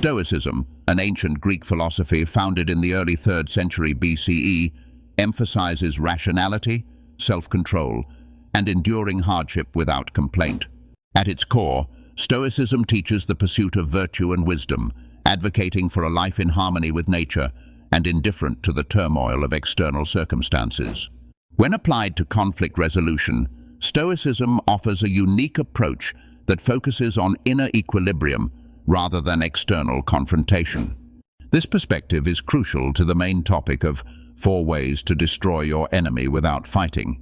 Stoicism, an ancient Greek philosophy founded in the early 3rd century BCE, emphasizes rationality, self-control, and enduring hardship without complaint. At its core, Stoicism teaches the pursuit of virtue and wisdom, advocating for a life in harmony with nature and indifferent to the turmoil of external circumstances. When applied to conflict resolution, Stoicism offers a unique approach that focuses on inner equilibrium rather than external confrontation. This perspective is crucial to the main topic of 4 ways to destroy your enemy without fighting,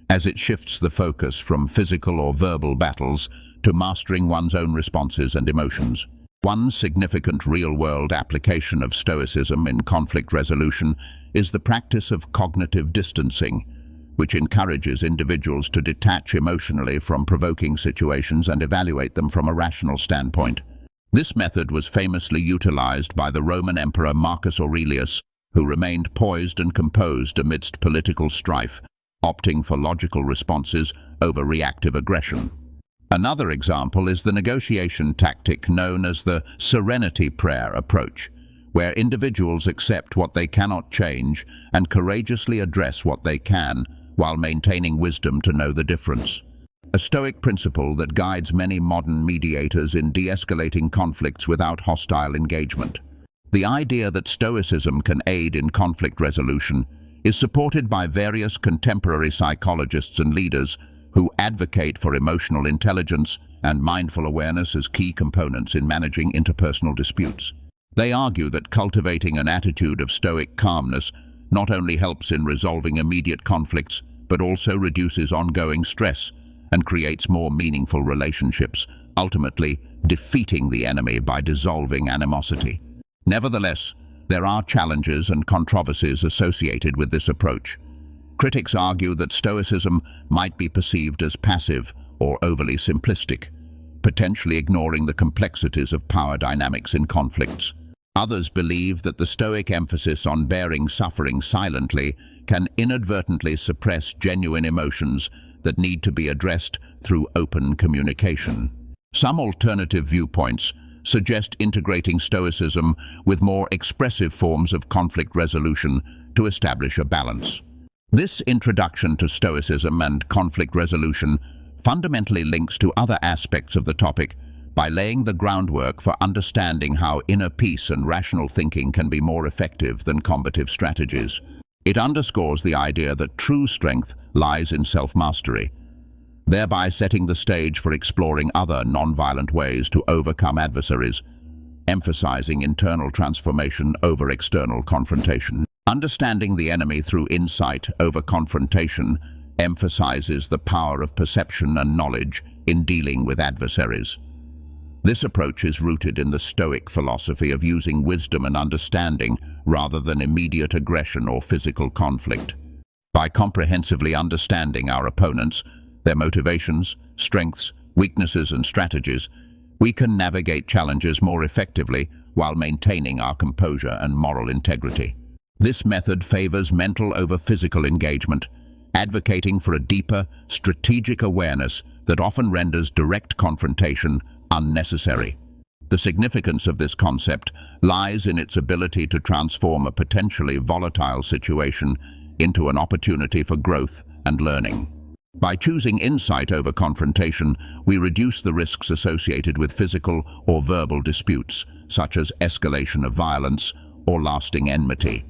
as it shifts the focus from physical or verbal battles to mastering one's own responses and emotions. One significant real-world application of Stoicism in conflict resolution is the practice of cognitive distancing, which encourages individuals to detach emotionally from provoking situations and evaluate them from a rational standpoint. This method was famously utilized by the Roman Emperor Marcus Aurelius, who remained poised and composed amidst political strife, opting for logical responses over reactive aggression. Another example is the negotiation tactic known as the serenity prayer approach, where individuals accept what they cannot change and courageously address what they can, while maintaining wisdom to know the difference. A Stoic principle that guides many modern mediators in de-escalating conflicts without hostile engagement. The idea that Stoicism can aid in conflict resolution is supported by various contemporary psychologists and leaders who advocate for emotional intelligence and mindful awareness as key components in managing interpersonal disputes. They argue that cultivating an attitude of Stoic calmness not only helps in resolving immediate conflicts, but also reduces ongoing stress and creates more meaningful relationships, ultimately defeating the enemy by dissolving animosity. Nevertheless, there are challenges and controversies associated with this approach. Critics argue that Stoicism might be perceived as passive or overly simplistic, potentially ignoring the complexities of power dynamics in conflicts. Others believe that the Stoic emphasis on bearing suffering silently can inadvertently suppress genuine emotions that need to be addressed through open communication. Some alternative viewpoints suggest integrating Stoicism with more expressive forms of conflict resolution to establish a balance. This introduction to Stoicism and conflict resolution fundamentally links to other aspects of the topic by laying the groundwork for understanding how inner peace and rational thinking can be more effective than combative strategies. It underscores the idea that true strength lies in self-mastery, thereby setting the stage for exploring other non-violent ways to overcome adversaries, emphasizing internal transformation over external confrontation. Understanding the enemy through insight over confrontation emphasizes the power of perception and knowledge in dealing with adversaries. This approach is rooted in the Stoic philosophy of using wisdom and understanding rather than immediate aggression or physical conflict. By comprehensively understanding our opponents, their motivations, strengths, weaknesses, and strategies, we can navigate challenges more effectively while maintaining our composure and moral integrity. This method favors mental over physical engagement, advocating for a deeper, strategic awareness that often renders direct confrontation unnecessary. The significance of this concept lies in its ability to transform a potentially volatile situation into an opportunity for growth and learning. By choosing insight over confrontation, we reduce the risks associated with physical or verbal disputes, such as escalation of violence or lasting enmity.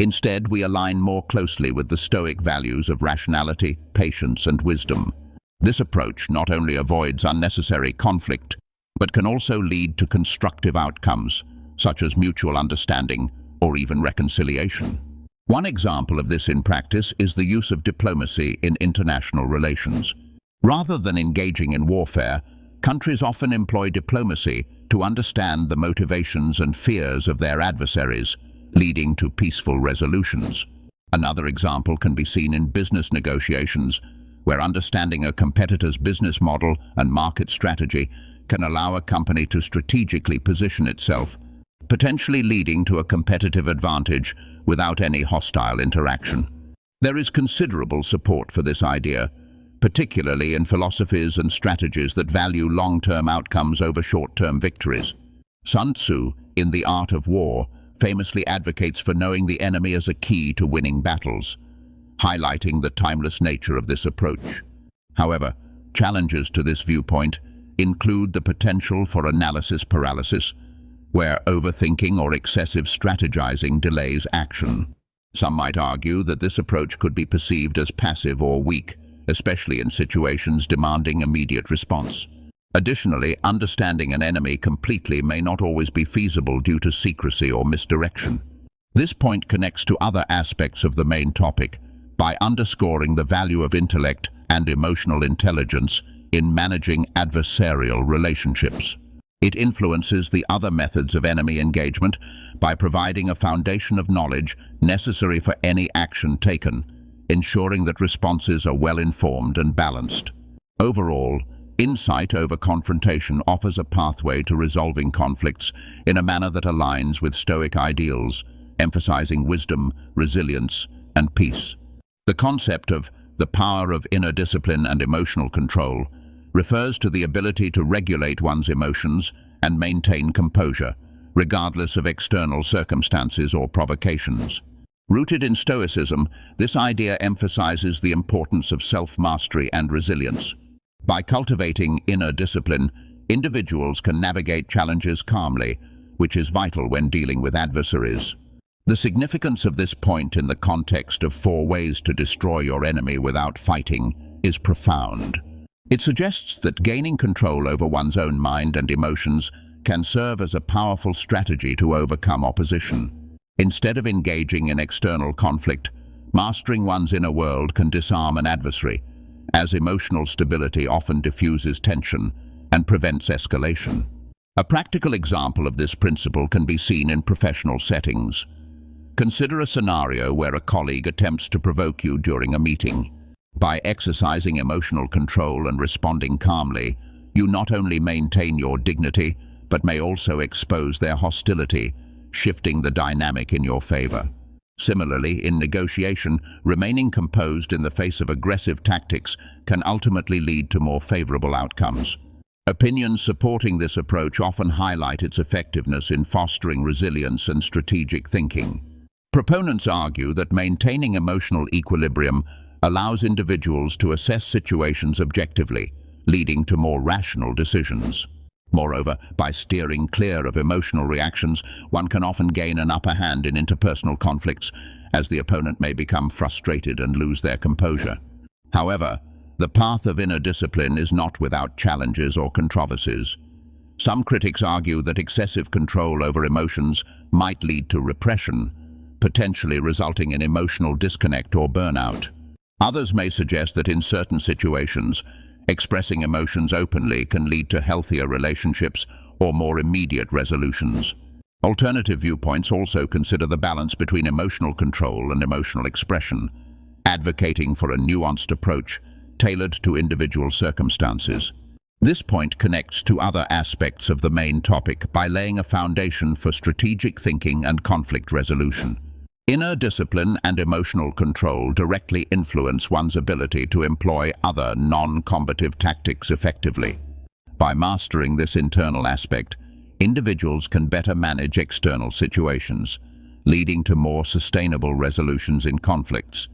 Instead, we align more closely with the Stoic values of rationality, patience, and wisdom. This approach not only avoids unnecessary conflict, but can also lead to constructive outcomes, such as mutual understanding or even reconciliation. One example of this in practice is the use of diplomacy in international relations. Rather than engaging in warfare, countries often employ diplomacy to understand the motivations and fears of their adversaries, leading to peaceful resolutions. Another example can be seen in business negotiations, where understanding a competitor's business model and market strategy can allow a company to strategically position itself, potentially leading to a competitive advantage without any hostile interaction. There is considerable support for this idea, particularly in philosophies and strategies that value long-term outcomes over short-term victories. Sun Tzu, in The Art of War, famously advocates for knowing the enemy as a key to winning battles, highlighting the timeless nature of this approach. However, challenges to this viewpoint include the potential for analysis paralysis, where overthinking or excessive strategizing delays action. Some might argue that this approach could be perceived as passive or weak, especially in situations demanding immediate response. Additionally, understanding an enemy completely may not always be feasible due to secrecy or misdirection. This point connects to other aspects of the main topic by underscoring the value of intellect and emotional intelligence in managing adversarial relationships. It influences the other methods of enemy engagement by providing a foundation of knowledge necessary for any action taken, ensuring that responses are well-informed and balanced. Overall, insight over confrontation offers a pathway to resolving conflicts in a manner that aligns with Stoic ideals, emphasizing wisdom, resilience, and peace. The concept of the power of inner discipline and emotional control refers to the ability to regulate one's emotions and maintain composure, regardless of external circumstances or provocations. Rooted in Stoicism, this idea emphasizes the importance of self-mastery and resilience. By cultivating inner discipline, individuals can navigate challenges calmly, which is vital when dealing with adversaries. The significance of this point in the context of 4 ways to destroy your enemy without fighting is profound. It suggests that gaining control over one's own mind and emotions can serve as a powerful strategy to overcome opposition. Instead of engaging in external conflict, mastering one's inner world can disarm an adversary, as emotional stability often diffuses tension and prevents escalation. A practical example of this principle can be seen in professional settings. Consider a scenario where a colleague attempts to provoke you during a meeting. By exercising emotional control and responding calmly, you not only maintain your dignity, but may also expose their hostility, shifting the dynamic in your favor. Similarly, in negotiation, remaining composed in the face of aggressive tactics can ultimately lead to more favorable outcomes. Opinions supporting this approach often highlight its effectiveness in fostering resilience and strategic thinking. Proponents argue that maintaining emotional equilibrium allows individuals to assess situations objectively, leading to more rational decisions. Moreover, by steering clear of emotional reactions, one can often gain an upper hand in interpersonal conflicts, as the opponent may become frustrated and lose their composure. However, the path of inner discipline is not without challenges or controversies. Some critics argue that excessive control over emotions might lead to repression, potentially resulting in emotional disconnect or burnout. Others may suggest that in certain situations, expressing emotions openly can lead to healthier relationships or more immediate resolutions. Alternative viewpoints also consider the balance between emotional control and emotional expression, advocating for a nuanced approach tailored to individual circumstances. This point connects to other aspects of the main topic by laying a foundation for strategic thinking and conflict resolution. Inner discipline and emotional control directly influence one's ability to employ other non-combative tactics effectively. By mastering this internal aspect, individuals can better manage external situations, leading to more sustainable resolutions in conflicts,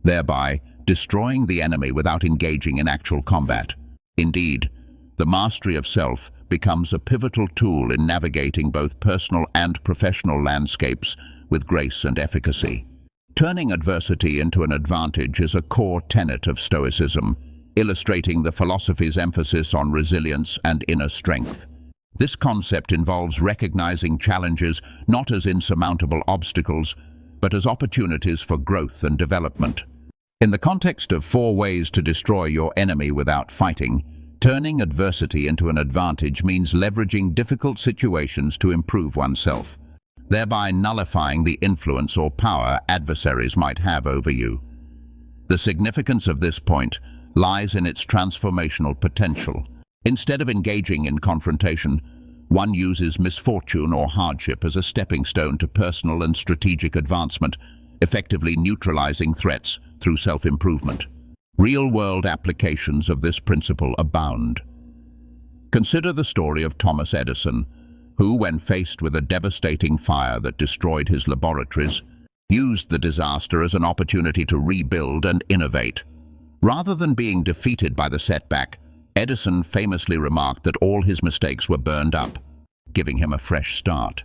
thereby destroying the enemy without engaging in actual combat. Indeed, the mastery of self becomes a pivotal tool in navigating both personal and professional landscapes with grace and efficacy. Turning adversity into an advantage is a core tenet of Stoicism, illustrating the philosophy's emphasis on resilience and inner strength. This concept involves recognizing challenges not as insurmountable obstacles, but as opportunities for growth and development. In the context of 4 ways to destroy your enemy without fighting, turning adversity into an advantage means leveraging difficult situations to improve oneself, thereby nullifying the influence or power adversaries might have over you. The significance of this point lies in its transformational potential. Instead of engaging in confrontation, one uses misfortune or hardship as a stepping stone to personal and strategic advancement, effectively neutralizing threats through self-improvement. Real-world applications of this principle abound. Consider the story of Thomas Edison, who, when faced with a devastating fire that destroyed his laboratories, used the disaster as an opportunity to rebuild and innovate. Rather than being defeated by the setback, Edison famously remarked that all his mistakes were burned up, giving him a fresh start.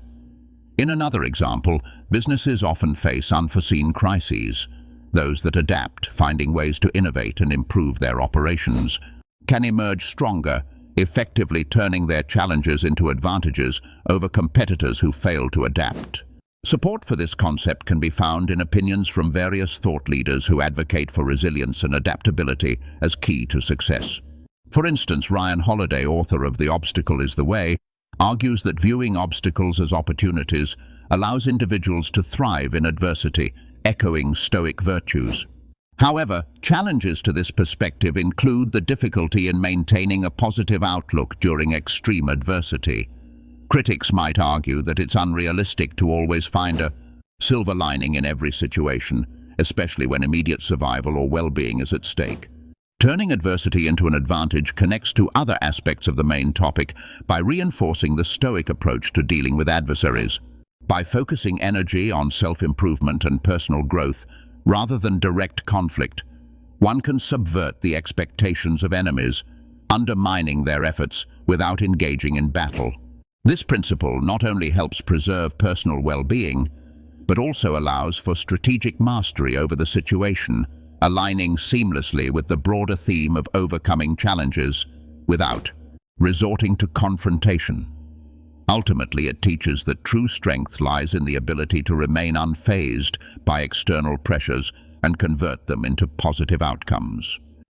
In another example, businesses often face unforeseen crises. Those that adapt, finding ways to innovate and improve their operations, can emerge stronger, effectively turning their challenges into advantages over competitors who fail to adapt. Support for this concept can be found in opinions from various thought leaders who advocate for resilience and adaptability as key to success. For instance, Ryan Holiday, author of The Obstacle is the Way, argues that viewing obstacles as opportunities allows individuals to thrive in adversity, echoing Stoic virtues. However, challenges to this perspective include the difficulty in maintaining a positive outlook during extreme adversity. Critics might argue that it's unrealistic to always find a silver lining in every situation, especially when immediate survival or well-being is at stake. Turning adversity into an advantage connects to other aspects of the main topic by reinforcing the Stoic approach to dealing with adversaries. By focusing energy on self-improvement and personal growth, rather than direct conflict, one can subvert the expectations of enemies, undermining their efforts without engaging in battle. This principle not only helps preserve personal well-being, but also allows for strategic mastery over the situation, aligning seamlessly with the broader theme of overcoming challenges without resorting to confrontation. Ultimately, it teaches that true strength lies in the ability to remain unfazed by external pressures and convert them into positive outcomes.